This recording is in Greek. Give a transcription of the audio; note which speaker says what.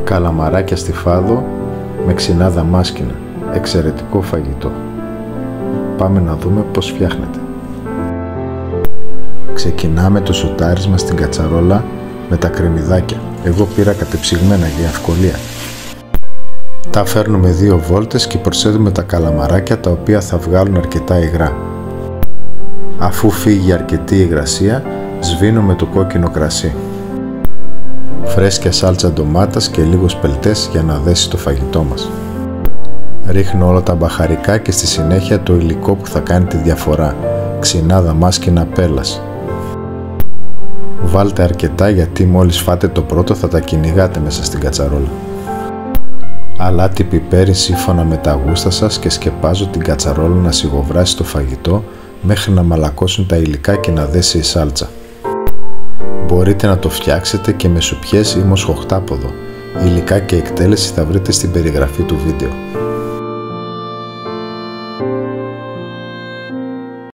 Speaker 1: Καλαμαράκια στη φάδο με ξινά δαμάσκηνα. Εξαιρετικό φαγητό. Πάμε να δούμε πως φτιάχνεται. Ξεκινάμε το σοτάρισμα στην κατσαρόλα με τα κρεμμυδάκια. Εγώ πήρα κατεψυγμένα για ευκολία. Τα φέρνουμε 2 βόλτες και προσθέτουμε τα καλαμαράκια, τα οποία θα βγάλουν αρκετά υγρά. Αφού φύγει αρκετή υγρασία, σβήνουμε το κόκκινο κρασί. Φρέσκια σάλτσα ντομάτας και λίγο σπελτές για να δέσει το φαγητό μας. Ρίχνω όλα τα μπαχαρικά και στη συνέχεια το υλικό που θα κάνει τη διαφορά, ξινά δαμάσκηνα πέλας. Βάλτε αρκετά, γιατί μόλις φάτε το πρώτο θα τα κυνηγάτε μέσα στην κατσαρόλα. Αλάτι πιπέρι σύμφωνα με τα γούστα σας και σκεπάζω την κατσαρόλα να σιγοβράσει το φαγητό μέχρι να μαλακώσουν τα υλικά και να δέσει η σάλτσα. Μπορείτε να το φτιάξετε και με σουπιές ή μοσχοχτάποδο. Υλικά και εκτέλεση θα βρείτε στην περιγραφή του βίντεο.